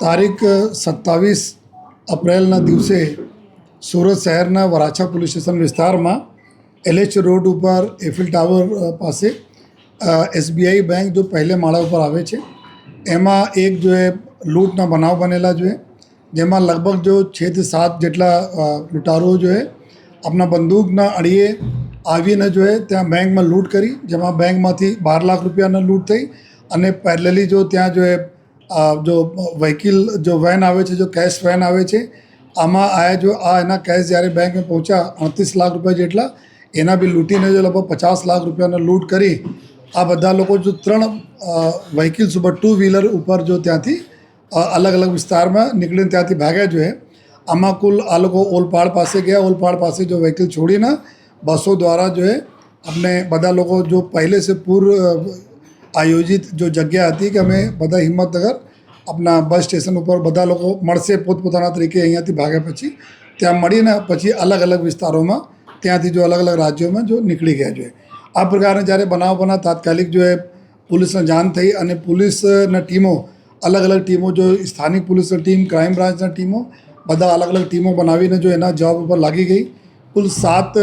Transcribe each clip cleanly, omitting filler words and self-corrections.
તારીખ 27 એપ્રિલના દિવસે સુરત શહેરના વરાછા પોલીસ સ્ટેશન વિસ્તારમાં LH રોડ ઉપર એફિલ ટાવર પાસે SBI બેંક जो पहले माड़ा ઉપર આવે છે એમાં એક जो है લૂંટના બનાવ બનેલા जो है જેમાં લગભગ जो 6 થી 7 જેટલા લૂંટારુઓ जो है अपना બંદૂકના અડીએ આવીને जो है ત્યાં બેંકમાં લૂંટ કરી, જેમાં બેંકમાંથી 12 લાખ રૂપિયાના લૂંટ થઈ અને પેરેલલી जो ત્યાં जो है जो व्हीकल जो वैन आवे છે, जो कैश वैन आवे છે આમાં આયા जो એના કેશ જ્યારે બેંકમાં પહોંચ્યા 38 લાખ રૂપિયા જેટલા એના બી લૂંટીને જો લગભગ 50 લાખ રૂપિયાનો લૂંટ કરી આ બધા લોકો જો 3 વ્હીકલ્સ ઉપર 2 વ્હીલર ઉપર જો ત્યાંથી અલગ અલગ વિસ્તારમાં નીકળીને ત્યાંથી ભાગ્યા जो है આમાં કુલ આ લોકો ઓલપાડ પાસે ગયા, ઓલપાડ પાસે जो व्हीकल छोड़ीને बसों द्वारा जो है अपने બધા લોકો जो पहले से पूर्व आयोजित जो जगह थी कि अमे बधा हिम्मतनगर अपना बस स्टेशन पर बधा लोग मळशे पोतपोताना तरीके अहींयाथी भाग्या पछी त्यां मळीने पछी अलग अलग विस्तारों में त्यांथी जो अलग अलग राज्यों में जो निकली गया जो है आ प्रकार जयरे बनाव बना तात्कालिक जो है पुलिस ने जाण थई अने पुलिसनी टीमों अलग अलग टीमों जो स्थानिक पुलिस टीम, क्राइम ब्रांचना टीमों बधा अलग अलग टीमों बनावीने जो एना जवाब पर लागी गई। कुल 7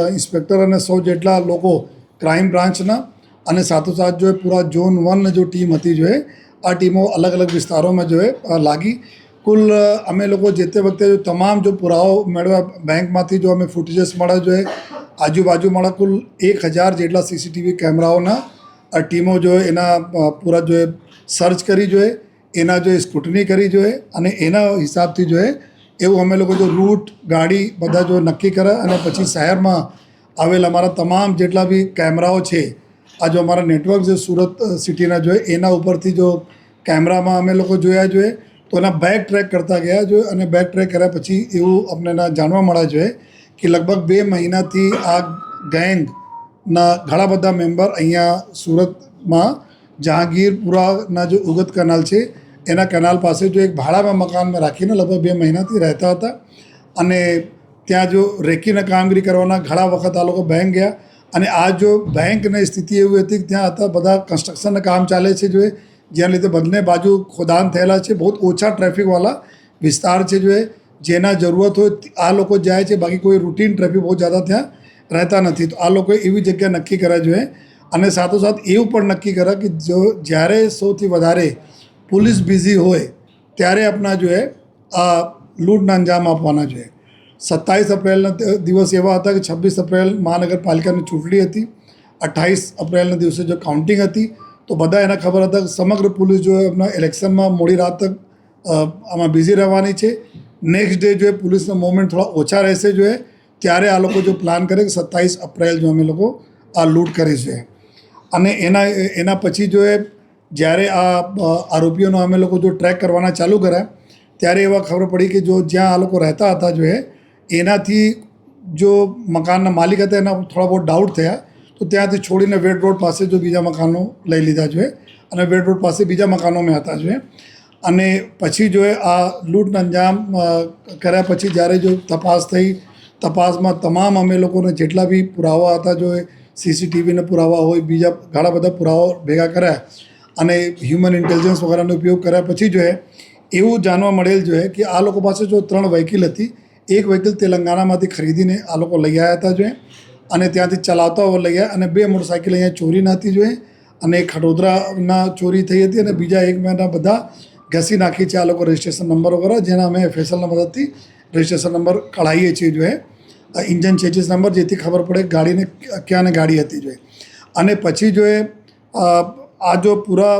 इंस्पेक्टर और 100 जेटला लोगों क्राइम ब्रांचना અને સાથોસાથ जो है पूरा जोन 1 जो टीम थी जो है आ टीमों अलग अलग विस्तारों में जो है लागी। कुल अमे लोग जेते वक्त जो तमाम जो पुरावो मेळव्या बैंक में जो अमे फूटेजेस मळ्या जो है आजूबाजू मळ्या कुल 1000 जेटला CCTV कैमराओना टीमों जो है एना पूरा जो है सर्च करी जो है एना जो स्क्रूटनी करी जो है अने एना हिसाब थी जो है एवं अमे लोग जो रूट गाड़ी बधा जो नक्की करे अने पछी शहर में आवेल अमारा तमाम जेटला भी कैमराओ है आ जो हमारा नेटवर्क जो सूरत सिटीना जो है एना उपरथी जो कैमरा में अमे लोग जोया जो है तो एना बैक ट्रेक करता गया जो अने बैक ट्रेक कर्या पछी एवं अपने जाणवा मळ्या जो है कि लगभग 2 महीनाथी आ गैंगना घणा बधा मेम्बर अहींया सूरत में जहांगीरपुराना जो उगत केनाल है एना केनाल पास जो एक भाड़ा में मकान में राखीने लगभग 2 महीनाथी रहता था अने त्यां जो रेकीने कामगीरी करवाना घणा वखत आ लोग बैंक गया અને આ જો બેંકની સ્થિતિ એવી હતી કે ત્યાં હતા બધા કન્સ્ટ્રક્શનના કામ ચાલે છે जो है જેના લીધે બંને બાજુ ખોદાણ થયેલા છે, बहुत ઓછા ટ્રાફિકવાળા વિસ્તાર છે जो है જેના જરૂરત હોય આ લોકો જાય છે, બાકી કોઈ રૂટીન ટ્રાફિક બહુ ज़्यादा ત્યાં રહેતા નથી। તો આ લોકોએ એવી જગ્યા નક્કી કર્યા जो है અને સાથોસાથ એવું પણ નક્કી કર્યા કે જો જ્યારે સૌથી વધારે પોલીસ બિઝી હોય ત્યારે આપણા जो है આ લૂંટના અંજામ આપવાના जो है। 27 એપ્રિલના દિવસ એવા હતા કે 26 એપ્રિલ મહાનગરપાલિકાની ચૂંટણી હતી, 28 એપ્રિલના દિવસે જો કાઉન્ટિંગ હતી તો બધા એને ખબર હતા કે સમગ્ર પોલીસ જો આપણા ઇલેક્શનમાં મોડી રાત તક આમાં બિઝી રહેવાની છે। નેક્સ્ટ ડે જો પોલીસનો મૂવમેન્ટ થોડા ઓછા રહેશે जो है ત્યારે આ લોકો જો પ્લાન કરે કે 27 એપ્રિલ જો અમે લોકો આ લૂંટ કરીશું અને એના પછી જો જ્યારે આ આરોપીઓનો અમે લોકો જો ટ્રેક કરવાના ચાલુ કર્યા ત્યારે એવા ખબર પડી કે જો જ્યાં આ લોકો રહેતા હતા जो है એનાથી जो મકાનના માલિક હતા એના થોડા બહુ ડાઉટ થયા તો ત્યાંથી છોડીને વેડ રોડ પાસે જો બીજા મકાનો લઈ લીધા જો અને વેડ રોડ પાસે બીજા મકાનોમાં હતા જો અને પછી જો આ લૂંટનો અંજામ કર્યા પછી જ્યારે જો તપાસ થઈ તપાસમાં તમામ અમે લોકોને જેટલા બી પુરાવા હતા જો CCTVના પુરાવા હોય બીજા ઘણા બધા પુરાવા ભેગા કર્યા અને હ્યુમન ઇન્ટેલિજન્સ વગેરેનો ઉપયોગ કર્યા પછી જો એવું જાણવા મળેલ જો કે આ લોકો પાસે જો 3 વ્હીકલ હતી, एक व्हीकल तेलंगाणाમાંથી ખરીદીને આ લોકો લઈ આવ્યા હતા જો અને ત્યાંથી ચલાવતા લઈ ગયા અને 2 મોટરસાઇકલ અહીંયા ચોરીના હતી જો અને એક ખડોદરાના ચોરી થઈ હતી અને બીજા એક મહિના બધા ઘસી નાખી છે આ લોકો રજિસ્ટ્રેશન નંબર વગેરે જેના અમે FSLના મદદથી રજિસ્ટ્રેશન નંબર કઢાવીએ છીએ જો ઇન્જન ચેચિસ નંબર જેથી ખબર પડે ગાડીને ક્યાંને ગાડી હતી જો અને પછી જો આ જો પૂરા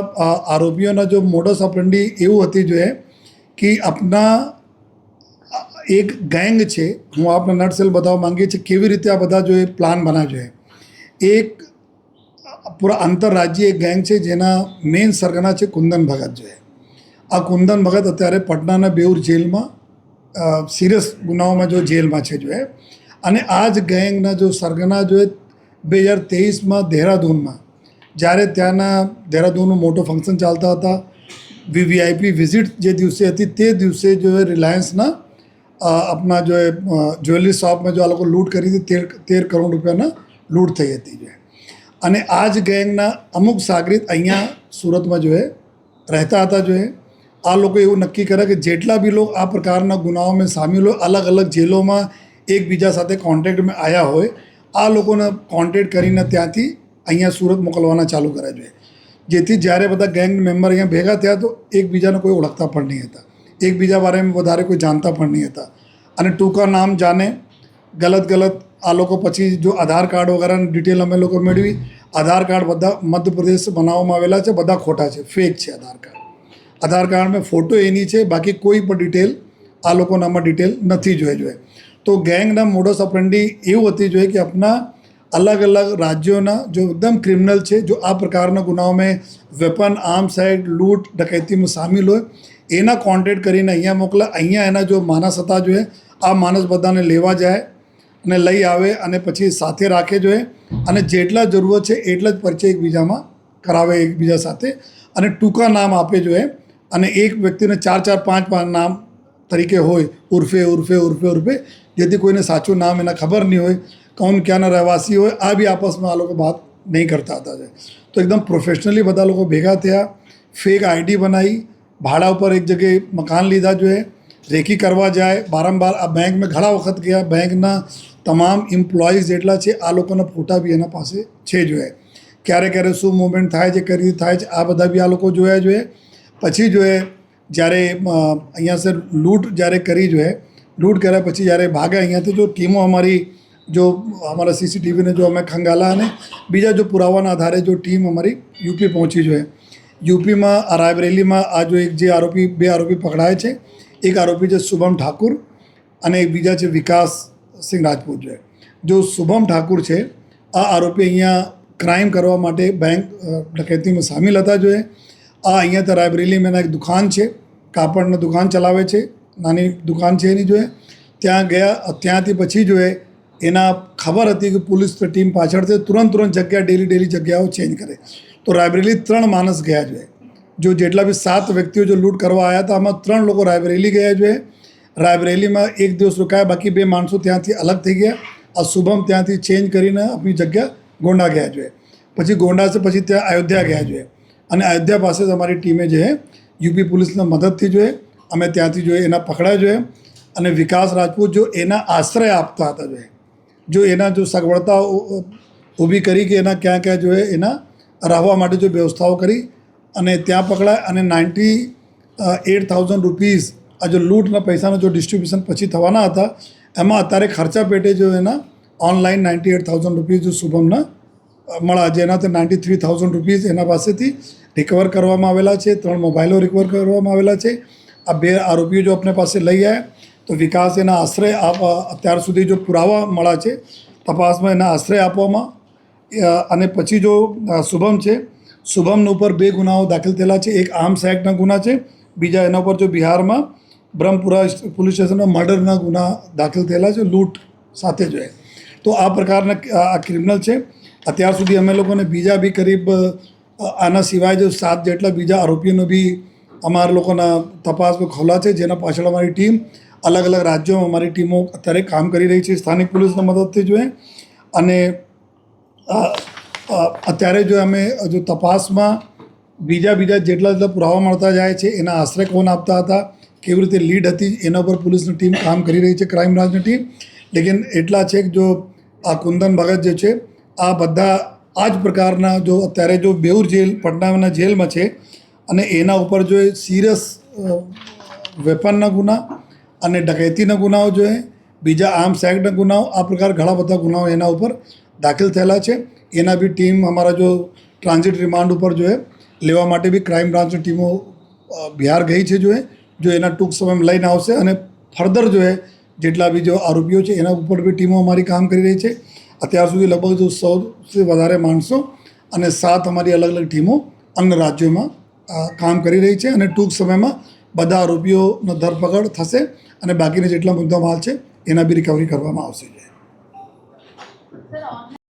આરોપીઓના જો મોડસ ઓપરેન્ડી એવું હતી જો કે આપના एक गैंग है हूँ आपने नटसेल बतावा मांगी है केवी रीते आ बधा जो प्लान बना जो है एक पूरा अंतरराज्यीय एक गैंग है जेना मेन सरगना है कुंदन भगत जो है आ कुंदन भगत अत्यारे पटना बेउर जेल में सीरियस गुनाओं में जो जेल में है जो है अने आज गैंगना जो सरगना जो है 2023 में देहरादून में જ્યારે ત્યાંના દેહરાદૂનનું મોટો ફંક્શન ચાલતા હતા VVIP વિઝિટ જે દિવસે હતી તે દિવસે જો રિલાયન્સના अपना जो है ज्वेलरी शॉप में जो आ लोग लूट करी थी 13 करोड़ रुपयाना लूट थी थी जो आ ज गैंगना अमुक सागरीत अँ સુરતમાં જો રહેતા હતા જો આ લોકો એવું નક્કી કરે કે જેટલા બી લોકો આ પ્રકારના ગુનાઓમાં સામેલ હોય, અલગ અલગ જેલોમાં એકબીજા સાથે કોન્ટેક્ટમાં આવ્યા હોય, આ લોકોને કોન્ટેક્ટ કરીને ત્યાંથી અહીંયા સુરત મોકલવાના ચાલુ કર્યા જોઈએ, જેથી જ્યારે બધા ગેંગ મેમ્બર અહીંયા ભેગા થયા તો એકબીજાને કોઈ ઓળખતા પણ નહીં હતા, એકબીજા બારેમાં વધારે કોઈ જાણતા પણ નહીં હતા. અને ટૂંકા નામ જાણે ગલત આ લોકો પછી જો આધાર કાર્ડ વગેરેની ડિટેલ અમે લોકો મેળવી, આધાર કાર્ડ બધા મધ્યપ્રદેશ બનાવવામાં આવેલા છે, બધા ખોટા છે, ફેક છે આધાર કાર્ડમાં ફોટો એની છે, બાકી કોઈ પણ ડિટેલ આ લોકોનામાં ડિટેલ નથી જોઈએ. તો ગેંગના મોડસ ઓપરેન્ડી એવું હતી જોઈએ કે આપણા અલગ અલગ રાજ્યોના જો એકદમ ક્રિમિનલ છે, જો આ પ્રકારના ગુનાઓમાં વેપન, આર્મ્સ એક્ટ, લૂંટ, ડકૈતીમાં સામેલ હોય, એના કોન્ટેક્ટ કરીને અહીંયા મોકલે. અહીંયા એના જો માણસ હતા જોઈએ, આ માણસ બધાને લેવા જાય અને લઈ આવે અને પછી સાથે રાખે જોઈએ, અને જેટલા જરૂરત છે એટલા જ પરિચય એકબીજામાં કરાવે એકબીજા સાથે, અને ટૂંકા નામ આપે જોઈએ, અને એક વ્યક્તિને 4 5 નામ તરીકે હોય, ઉર્ફે, જેથી કોઈને સાચું નામ એના ખબર નહીં હોય, કોણ ક્યાંના રહેવાસી હોય, આ બી આપસમાં આ લોકો વાત નહીં કરતા હતા. તો એકદમ પ્રોફેશનલી બધા લોકો ભેગા થયા, ફેક આઈડી બનાવી, ભાડા ઉપર એક જગ્યાએ મકાન લીધા જોઈએ, રેકી કરવા જાય વારંવાર. આ બેંકમાં ઘણા વખત ગયા, બેંકના તમામ એમ્પ્લોઈઝ જેટલા છે આ લોકોના ફોટા બી એના પાસે છે જોઈએ, ક્યારે શું મૂવમેન્ટ થાય છે, કઈ રીતે થાય છે, આ બધા બી આ લોકો જોયા જોઈએ. પછી જ્યારે અહીંયા સે લૂંટ જ્યારે કરી લૂંટ કર્યા પછી જ્યારે ભાગ્યા અહીંયાથી, જો ટીમો અમારા સીસીટીવીને જો અમે ખંગાલા, અને બીજા જો પુરાવાના આધારે જો ટીમ અમારી યુપી પહોંચી યુપીમાં આ રાયબરેલીમાં આ જો એક જે બે આરોપી પકડાય છે, એક આરોપી છે શુભમ ઠાકુર અને એક બીજા છે વિકાસ સિંહ રાજપૂત. જો શુભમ ઠાકુર છે આ આરોપી અહીંયા ક્રાઇમ કરવા માટે બેંક ડકૈતીમાં સામેલ હતા આ અહીંયા તો રાયબરેલીમાં એક દુકાન છે, કાપડની દુકાન ચલાવે છે, નાની દુકાન છે એની ત્યાં ગયા. ત્યાંથી પછી એના ખબર હતી કે પોલીસ ટીમ પાછળથી તુરંત જગ્યા ડેલી જગ્યાઓ ચેન્જ કરે. તો રાયબરેલી 3 માણસ ગયા જો જેટલા બી 7 વ્યક્તિઓ જો લૂંટ કરવા આવ્યા હતા, આમાં 3 લોકો રાયબરેલી ગયા રાયબરેલીમાં એક દિવસ રોકાયા, બાકી 2 માણસો ત્યાંથી અલગ થઈ ગયા. આ શુભમ ત્યાંથી ચેન્જ કરીને આપણી જગ્યા ગોંડા ગયા પછી ગોંડા છે પછી ત્યાં અયોધ્યા ગયા અને અયોધ્યા પાસે જ અમારી ટીમે યુપી પોલીસના મદદથી અમે ત્યાંથી એના પકડાયા અને વિકાસ રાજપૂત એના આશ્રય આપતા હતા જો એના સગવડતા ઊભી કરી કે એના ક્યાં એના રહેવા માટે વ્યવસ્થાઓ કરી અને ત્યાં પકડાય. અને 98,000 રૂપીઝ આ લૂંટના પૈસાનો ડિસ્ટ્રીબ્યુશન પછી થવાના હતા, એમાં અત્યારે ખર્ચા પેટે એના ઓનલાઈન 98,000 રૂપીઝ શુભમના મળ્યા, જેનાથી 93,000 રૂપીઝ એના પાસેથી રિકવર કરવામાં આવેલા છે. 3 મોબાઈલો રિકવર કરવામાં આવેલા છે. આ 2 આરોપીઓ આપણે પાસે લઈ આવ્યા. તો વિકાસ એના આશ્રય અત્યાર સુધી પુરાવા મળ્યા છે તપાસમાં, એના આશ્રય આપવામાં. અને પછી શુભમ છે, શુભમના ઉપર 2 ગુનાઓ દાખલ થયેલા છે. એક આર્મ્સ એક્ટના ગુના છે, બીજા એના ઉપર બિહારમાં બ્રહ્મપુરા પોલીસ સ્ટેશનમાં મર્ડરના ગુના દાખલ થયેલા છે, લૂંટ સાથે તો આ પ્રકારના આ ક્રિમિનલ છે. અત્યાર સુધી અમે લોકોને બીજા બી કરીબ આના સિવાય 7 જેટલા બીજા આરોપીઓનો બી અમારા લોકોના તપાસમાં ખોલા છે, જેના પાછળ અમારી ટીમ અલગ અલગ રાજ્યોમાં અમારી ટીમો અત્યારે કામ કરી રહી છે સ્થાનિક પોલીસના મદદથી અને અત્યારે અમે તપાસમાં બીજા જેટલા પુરાવા મળતા જાય છે, એના આશ્રય કોણ આપતા હતા, કેવી રીતે લીડ હતી, એના પર પોલીસની ટીમ કામ કરી રહી છે, ક્રાઇમ બ્રાન્ચની ટીમ. લેકિન એટલા છે કે આ કુંદન ભગત છે આ બધા આ જ પ્રકારના અત્યારે બેઉર જેલ પટનાના જેલમાં છે અને એના ઉપર સિરિયસ વેપનના ગુના અને ડકૈતીના ગુનાઓ બીજા આર્મ્સ એક્ટના ગુનાઓ, આ પ્રકાર ઘણા બધા ગુનાઓ એના ઉપર દાખલ થયેલા છે. એના બી ટીમ અમારા ટ્રાન્ઝિટ રિમાન્ડ ઉપર લેવા માટે બી ક્રાઇમ બ્રાન્ચની ટીમો બિહાર ગઈ છે એના ટૂંક સમયમાં લઈને આવશે. અને ફર્ધર જેટલા બી આરોપીઓ છે એના ઉપર બી ટીમો અમારી કામ કરી રહી છે. અત્યાર સુધી લગભગ 100થી વધારે માણસો અને 7 અમારી અલગ અલગ ટીમો અન્ય રાજ્યોમાં કામ કરી રહી છે અને ટૂંક સમયમાં બધા આરોપીઓનો ધરપકડ થશે અને બાકીના જેટલા મુદ્દા માલ છે એના બી રિકવરી કરવામાં આવશે.